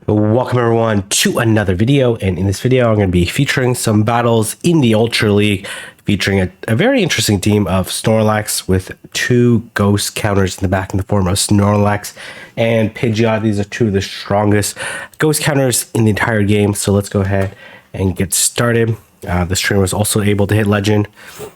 Welcome everyone to another video, and in this video I'm going to be featuring some battles in the Ultra League featuring a very interesting team of Snorlax with two ghost counters in the back in the form of Snorlax and Pidgeot. These are two of the strongest ghost counters in the entire game, so let's go ahead and get started. This trainer was also able to hit Legend.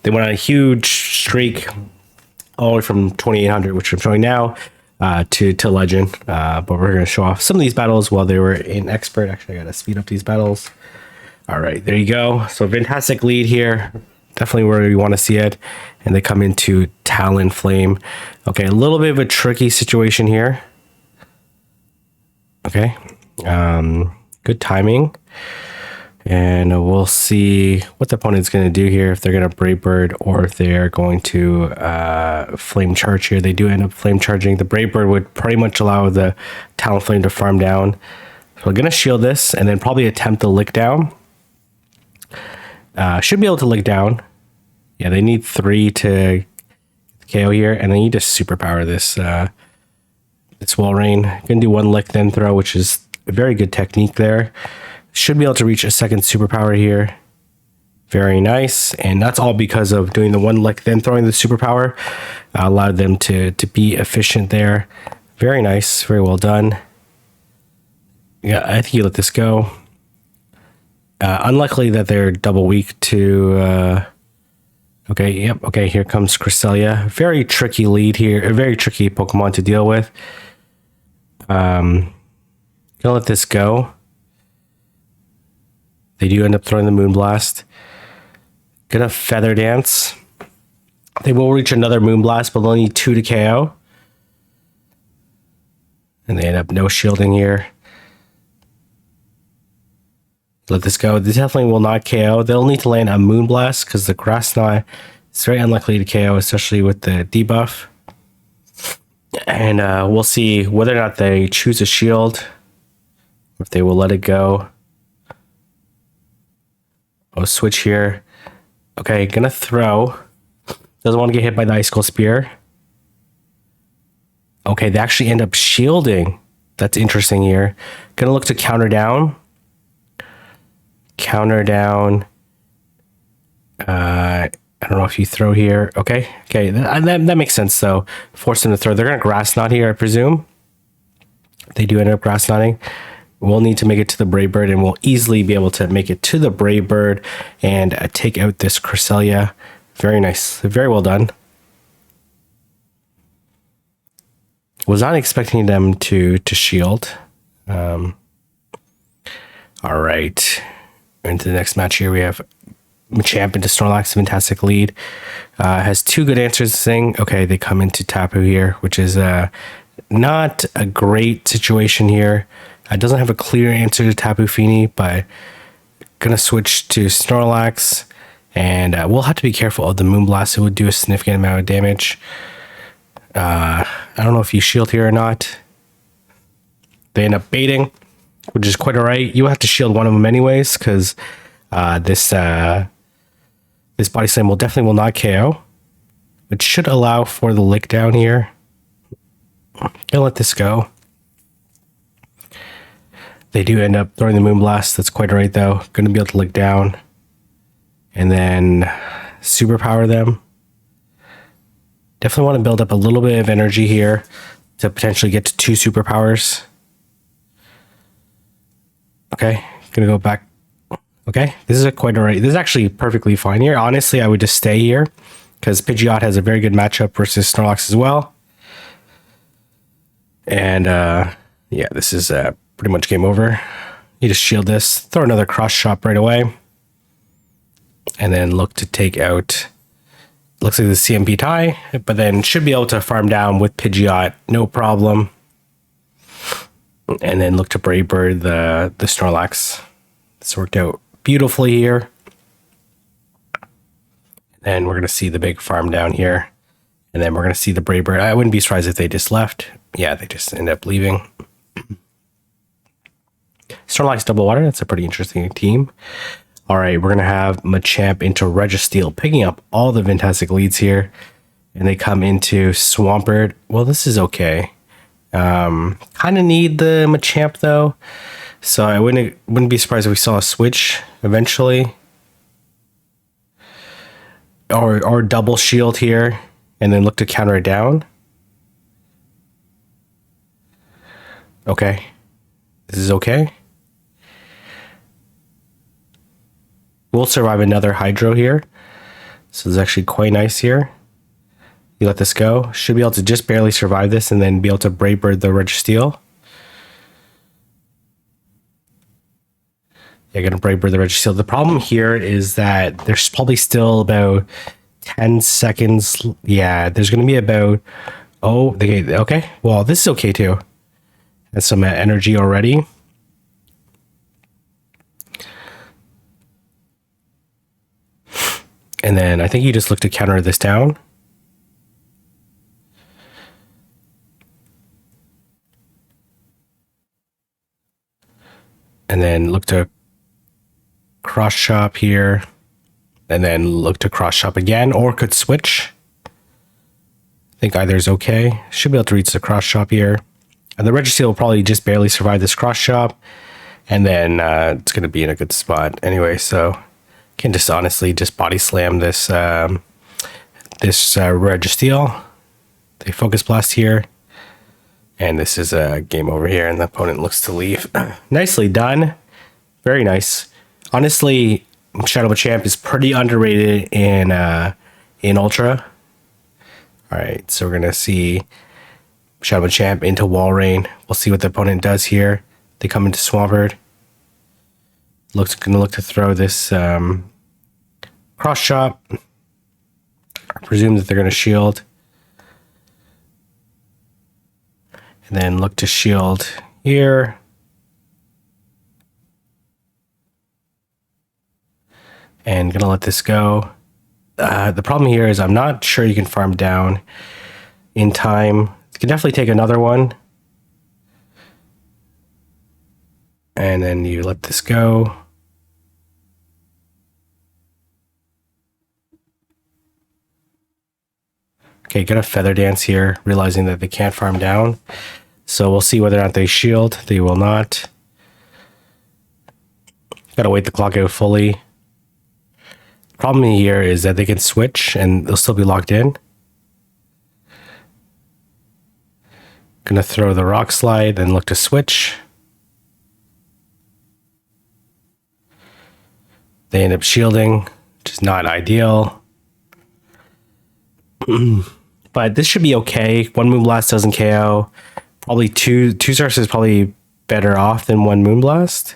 They went on a huge streak all the way from 2800, which I'm showing now, to Legend, but we're going to show off some of these battles while they were in Expert. Actually, I got to speed up these battles. All right, there you go. So fantastic lead here, definitely where we want to see it. And they come into Talonflame. Okay, a little bit of a tricky situation here. Okay, good timing. And we'll see what the opponent's going to do here, if they're going to Brave Bird or if they're going to Flame Charge here. They do end up Flame Charging. The Brave Bird would pretty much allow the Talonflame to farm down. So we're going to shield this and then probably attempt to lick down. Should be able to lick down. Yeah, they need 3 to KO here, and they need to superpower this. It's Walrein. Going to do 1 lick then throw, which is a very good technique there. Should be able to reach a second superpower here. Very nice. And that's all because of doing the 1 lick, then throwing the superpower. Allowed them to be efficient there. Very nice. Very well done. Yeah, I think you let this go. Unlikely that they're double weak to... okay, yep. Okay, here comes Cresselia. Very tricky lead here. A very tricky Pokemon to deal with. Gonna let this go. They do end up throwing the Moonblast. Gonna Feather Dance. They will reach another Moonblast, but they'll need 2 to KO. And they end up no shielding here. Let this go. This definitely will not KO. They'll need to land a Moonblast because the Grass Knot is very unlikely to KO, especially with the debuff. And we'll see whether or not they choose a shield, or if they will let it go. Oh, switch here. Okay, gonna throw. Doesn't want to get hit by the Icicle Spear. Okay, they actually end up shielding. That's interesting here. Gonna look to counter down. Counter down. I don't know if you throw here. Okay, that makes sense though. Force them to throw. They're gonna Grass Knot here, I presume. They do end up Grass Knotting. We'll need to make it to the Brave Bird, and we'll easily be able to make it to the Brave Bird and take out this Cresselia. Very nice. Very well done. Was not expecting them to shield. All right. Into the next match here, we have Machamp into Snorlax. Fantastic lead. Has 2 good answers to sing. Okay, they come into Tapu here, which is not a great situation here. Doesn't have a clear answer to Tapu Fini, but gonna switch to Snorlax, and we'll have to be careful of the Moonblast. It would do a significant amount of damage. I don't know if you shield here or not. They end up baiting, which is quite alright. You have to shield one of them anyways, because this Body Slam will not KO, which should allow for the lick down here. I'll let this go. They do end up throwing the Moonblast. That's quite alright though. Going to be able to lick down. And then superpower them. Definitely want to build up a little bit of energy here to potentially get to 2 superpowers. Okay, going to go back. Okay, this is quite alright. This is actually perfectly fine here. Honestly, I would just stay here because Pidgeot has a very good matchup versus Snorlax as well. And yeah, this is pretty much game over. You just shield this, throw another cross chop right away, and then look to take out. Looks like the CMP tie, but then should be able to farm down with Pidgeot, no problem. And then look to Brave Bird the Snorlax. This worked out beautifully here. And then we're gonna see the big farm down here, and then we're gonna see the Brave Bird. I wouldn't be surprised if they just left. Yeah, they just end up leaving. Snorlax Double Water, that's a pretty interesting team. All right, we're going to have Machamp into Registeel, picking up all the fantastic leads here. And they come into Swampert. Well, this is okay. Kind of need the Machamp though, so I wouldn't be surprised if we saw a switch eventually, or double shield here, and then look to counter it down. Okay, this is okay. We'll survive another Hydro here, so this is actually quite nice here. You let this go. Should be able to just barely survive this and then be able to Brave Bird the Registeel. Yeah, gonna Brave Bird the Registeel. The problem here is that there's probably still about 10 seconds. Yeah, there's gonna be about, oh, okay. Well, this is okay too. That's some energy already. And then I think you just look to counter this down. And then look to cross chop here. And then look to cross chop again, or could switch. I think either is okay. Should be able to reach the cross chop here. And the Registeel will probably just barely survive this cross chop. And then it's going to be in a good spot anyway. So can just honestly just body slam this Registeel. They focus blast here. And this is a game over here, and the opponent looks to leave. Nicely done. Very nice. Honestly, Shadow Machamp is pretty underrated in Ultra. All right, so we're gonna see Shadow Machamp into Walrein. We'll see what the opponent does here. They come into Swampert. Gonna look to throw this cross chop. I presume that they're gonna shield. And then look to shield here. And gonna let this go. The problem here is I'm not sure you can farm down in time. You can definitely take another one. And then you let this go. Okay, gonna Feather Dance here, realizing that they can't farm down. So we'll see whether or not they shield. They will not. Gotta wait the clock out fully. Problem here is that they can switch and they'll still be locked in. Gonna throw the Rock Slide and look to switch. They end up shielding, which is not ideal. But this should be okay. One Moonblast doesn't KO. Probably two stars is probably better off than one Moonblast,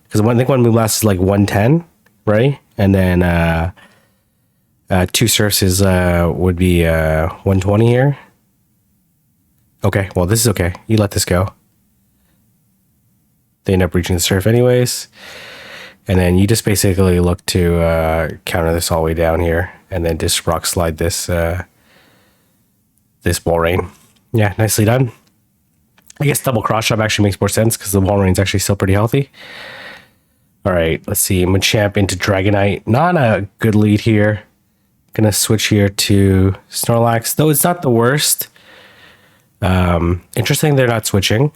because I think one Moonblast is like 110, right? And then two surfaces would be 120 here. Okay, well this is okay. You let this go. They end up reaching the surf anyways, and then you just basically look to counter this all the way down here, and then just Rock Slide this this Walrein. Yeah, nicely done. I guess double cross chop actually makes more sense because the Walrein's actually still pretty healthy. All right, let's see. Machamp into Dragonite. Not a good lead here. Gonna switch here to Snorlax, though it's not the worst. Interesting they're not switching.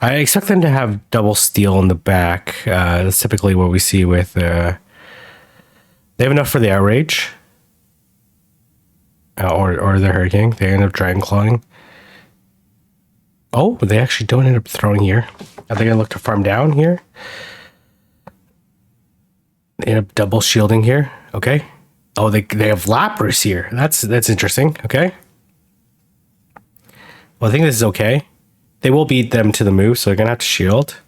I expect them to have double steel in the back. That's typically what we see with... they have enough for the Outrage. Or the Hurricane. They end up Dragon Clawing. Oh, but they actually don't end up throwing here. Are they going to look to farm down here? They end up double shielding here. Okay. Oh, they have Lapras here. That's interesting. Okay. Well, I think this is okay. They will beat them to the move, so they're going to have to shield.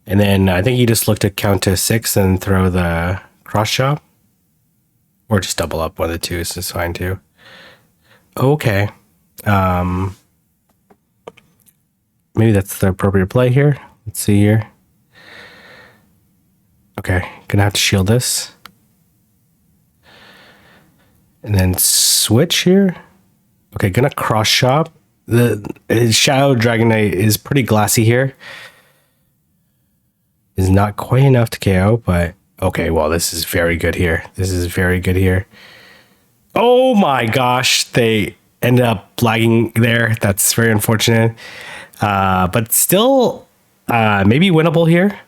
And then I think you just look to count to 6 and throw the cross chop. Or just double up one of the two is fine too. Okay. Maybe that's the appropriate play here. Let's see here. Okay, gonna have to shield this. And then switch here. Okay, gonna cross chop. The Shadow Dragonite is pretty glassy here. Is not quite enough to KO, but okay, well, this is very good here. This is very good here. Oh my gosh, they ended up lagging there. That's very unfortunate. But still, maybe winnable here.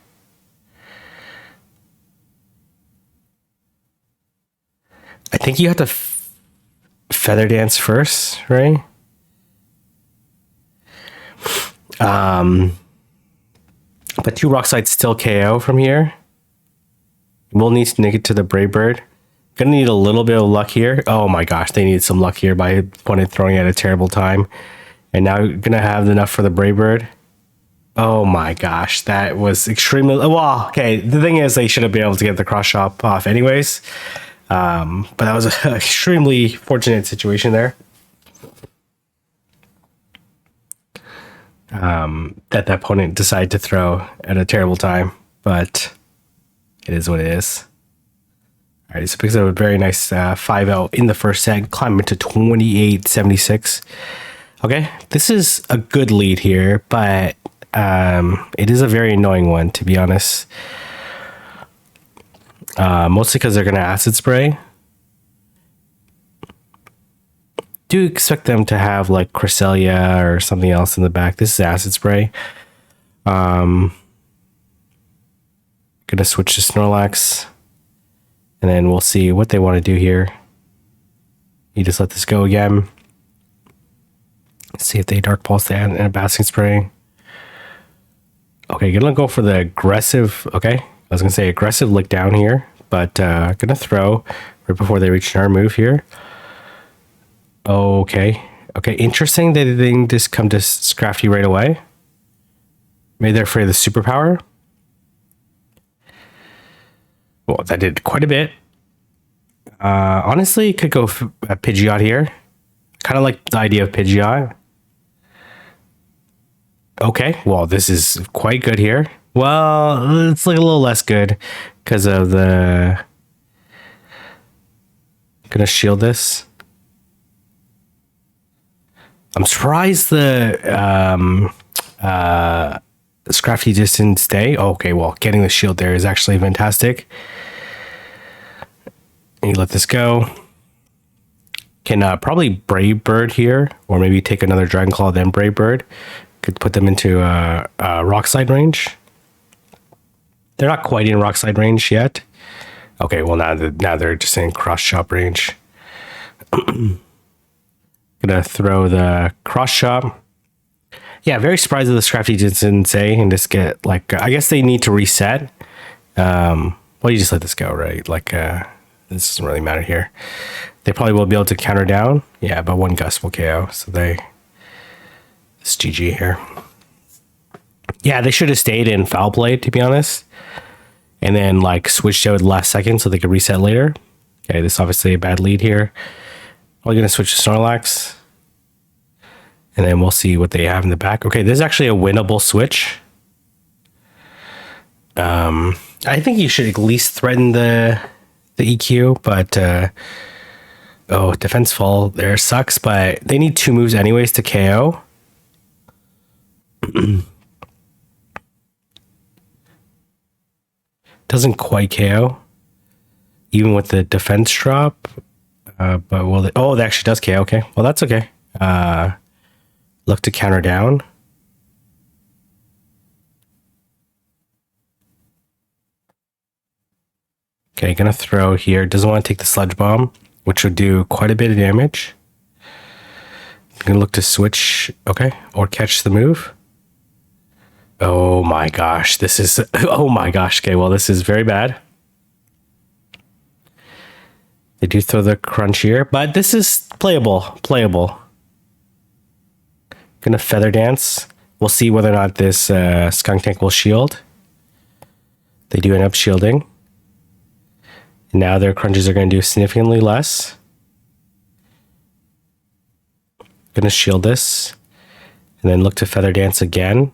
I think you have to feather dance first, right? But 2 rock slides still KO from here. We'll need to nick it to the Brave Bird. Gonna need a little bit of luck here. Oh my gosh, they needed some luck here by opponent throwing at a terrible time. And now gonna have enough for the Brave Bird. Oh my gosh, that was extremely well. Okay, the thing is, they should have been able to get the cross chop off anyways. But that was an extremely fortunate situation there. That the opponent decided to throw at a terrible time, but it is what it is. All right, so picks up a very nice 5-0 in the first set, climb into 28-76. Okay, this is a good lead here, but it is a very annoying one, to be honest. Mostly because they're going to acid spray. Do expect them to have like Cresselia or something else in the back. This is acid spray. Gonna switch to Snorlax, and then we'll see what they want to do here. You just let this go again. See if they Dark Pulse and a Basking Spray. Okay, gonna go for the aggressive. Okay, I was gonna say aggressive lick down here, but gonna throw right before they reach our move here. Okay, interesting that they didn't just come to Scrafty right away. Maybe they're afraid of the superpower. Well, that did quite a bit. Honestly, could go Pidgeot here. Kind of like the idea of Pidgeot. Okay, well, this is quite good here. Well, it's like a little less good because of the... Gonna shield this. I'm surprised the Scrafty just didn't stay. Okay, well, getting the shield there is actually fantastic. And you let this go. Can probably Brave Bird here, or maybe take another Dragon Claw, then Brave Bird. Could put them into Rock Slide range. They're not quite in Rock Slide range yet. Okay, well, now they're just in Cross Chop range. Gonna throw the Cross Chop. Yeah, very surprised that the Scrafty didn't say and just get like, I guess they need to reset. Well, you just let this go, right? Like, this doesn't really matter here. They probably will be able to counter down. Yeah, but 1 Gust will KO. So it's GG here. Yeah, they should have stayed in Foul Play, to be honest. And then like switched out at the last second so they could reset later. Okay, this is obviously a bad lead here. We're going to switch to Snorlax. And then we'll see what they have in the back. Okay, this is actually a winnable switch. I think you should at least threaten the EQ, but oh, defense fall there sucks, but they need 2 moves anyways to KO. Doesn't quite KO, even with the defense drop. But will they? Oh, that actually does KO. Okay, well that's okay. Look to counter down. Okay, gonna throw here. Doesn't want to take the Sludge Bomb, which would do quite a bit of damage. Gonna look to switch. Okay, or catch the move. Oh my gosh, this is... Oh my gosh, okay, well this is very bad. They do throw the crunch here, but this is playable. Gonna Feather Dance. We'll see whether or not this Skuntank will shield. They do end up shielding. Now their crunches are gonna do significantly less. Gonna shield this. And then look to Feather Dance again.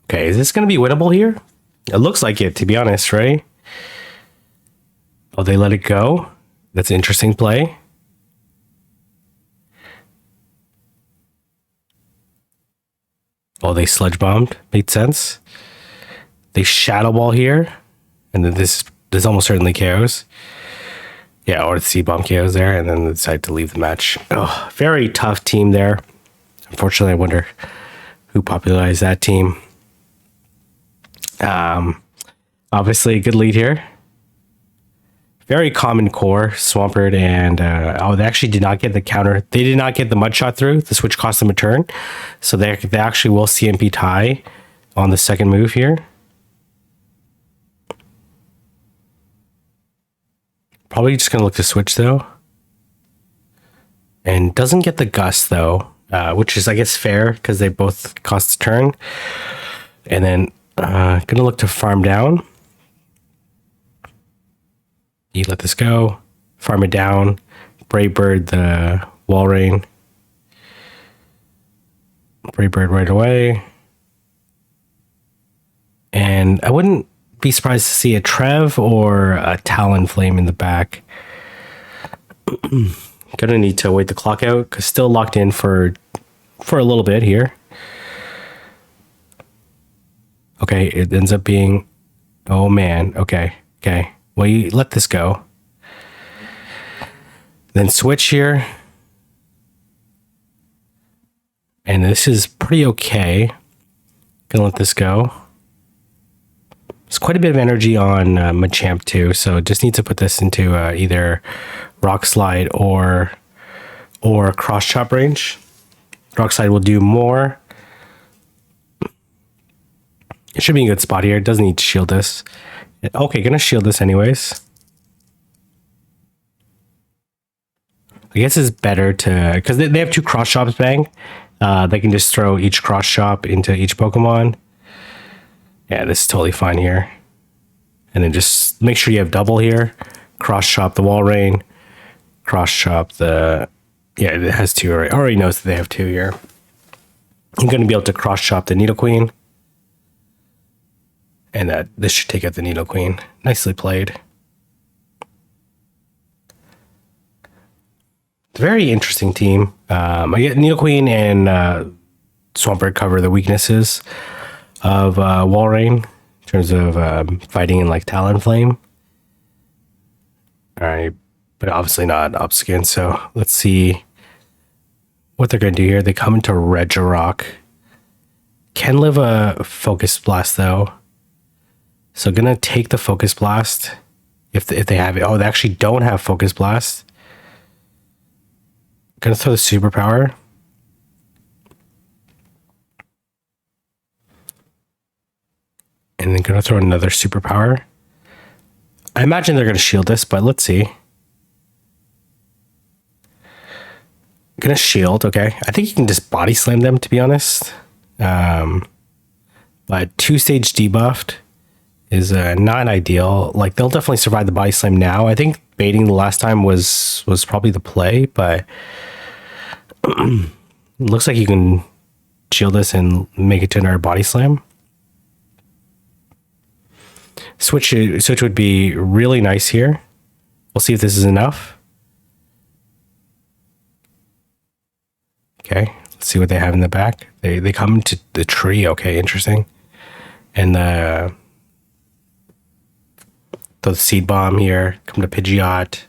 Okay, is this gonna be winnable here? It looks like it, to be honest, right? Oh, they let it go. That's an interesting play. Oh, they Sludge Bombed. Made sense. They Shadow Ball here. And then this almost certainly KOs. Yeah, or the Seed Bomb KOs there, and then they decide to leave the match. Oh, very tough team there. Unfortunately, I wonder who popularized that team. Obviously, a good lead here. Very common core, Swampert, and they actually did not get the counter. They did not get the mud shot through. The switch cost them a turn, so they actually will CMP tie on the second move here. Probably just gonna look to switch though, and doesn't get the gust though, which is I guess fair because they both cost a turn. And then gonna look to farm down. You let this go, farm it down, Brave Bird the Walrein, Brave Bird right away, and I wouldn't be surprised to see a Trev or a Talonflame in the back. Gonna need to wait the clock out because still locked in for a little bit here. Okay, it ends up being, oh man, okay. Well, you let this go. Then switch here. And this is pretty okay. Gonna let this go. There's quite a bit of energy on Machamp too, so just need to put this into either Rock Slide or Cross Chop range. Rock Slide will do more. It should be a good spot here. It doesn't need to shield this. Okay, gonna shield this anyways. I guess it's better to, because they have 2 cross chops bang. They can just throw each cross chop into each Pokemon. Yeah, this is totally fine here. And then just make sure you have double here. Cross chop the Walrein. Cross chop the, yeah, it has 2 already. Already knows that they have 2 here. I'm going to be able to cross chop the Nidoqueen. And this should take out the Nidoqueen. Nicely played. It's a very interesting team. I get Nidoqueen and Swampert cover the weaknesses of Walrein in terms of fighting in like Talonflame. All right, but obviously not Obskin. So let's see what they're going to do here. They come into Regirock. Can live a Focus Blast though. So gonna take the Focus Blast if they have it. Oh, they actually don't have Focus Blast. Gonna throw the Superpower. And then gonna throw another Superpower. I imagine they're gonna shield this, but let's see. Gonna shield, okay. I think you can just body slam them, to be honest. But 2-stage debuffed is not ideal. Like they'll definitely survive the body slam now. I think baiting the last time was probably the play, but it looks like you can shield this and make it to another body slam. Switch would be really nice here. We'll see if this is enough. Okay, let's see what they have in the back. They come to the tree. Okay, interesting. And the Seed Bomb here. Come to Pidgeot.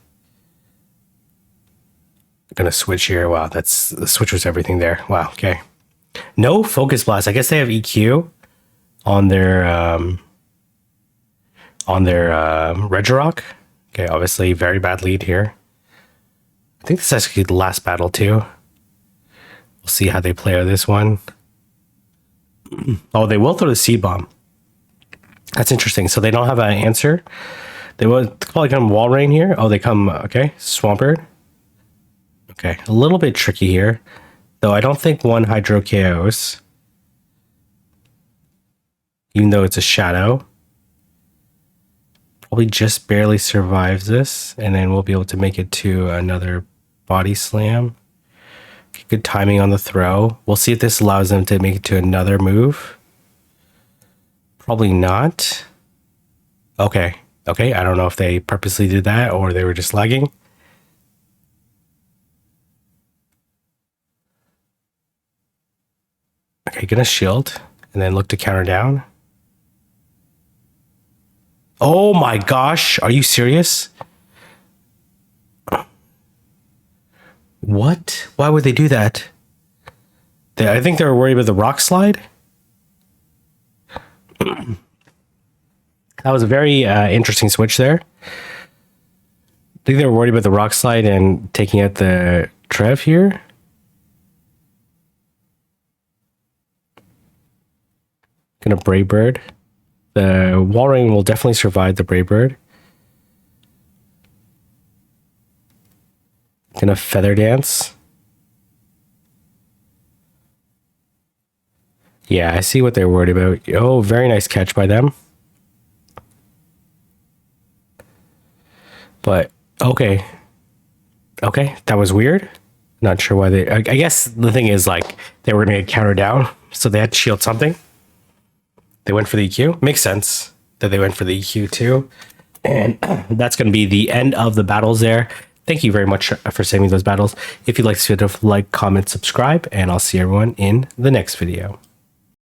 Gonna switch here. Wow, the switch was everything there. Wow. Okay. No Focus Blast. I guess they have EQ on their Regirock. Okay, obviously very bad lead here. I think this is actually the last battle too. We'll see how they play out this one. Oh, they will throw the Seed Bomb. That's interesting. So they don't have an answer. They will probably come Walrein here. Oh, they come, okay, Swampert. Okay, a little bit tricky here. Though I don't think one Hydro KOs. Even though it's a Shadow. Probably just barely survives this. And then we'll be able to make it to another Body Slam. Good timing on the throw. We'll see if this allows them to make it to another move. Probably not. Okay. Okay, I don't know if they purposely did that or they were just lagging. Okay, gonna shield and then look to counter down. Oh my gosh, are you serious? What? Why would they do that? I think they were worried about the rock slide. That was a very interesting switch there. I think they were worried about the rock slide and taking out the Trev here. Gonna Brave Bird. The Walrein will definitely survive the Brave Bird. Gonna Feather Dance. Yeah, I see what they're worried about. Oh, very nice catch by them. But, okay. Okay, that was weird. Not sure why they... I guess the thing is, like, they were going to get countered down, so they had to shield something. They went for the EQ. Makes sense that they went for the EQ too. And that's going to be the end of the battles there. Thank you very much for saving those battles. If you'd like to see it, like, comment, subscribe, and I'll see everyone in the next video.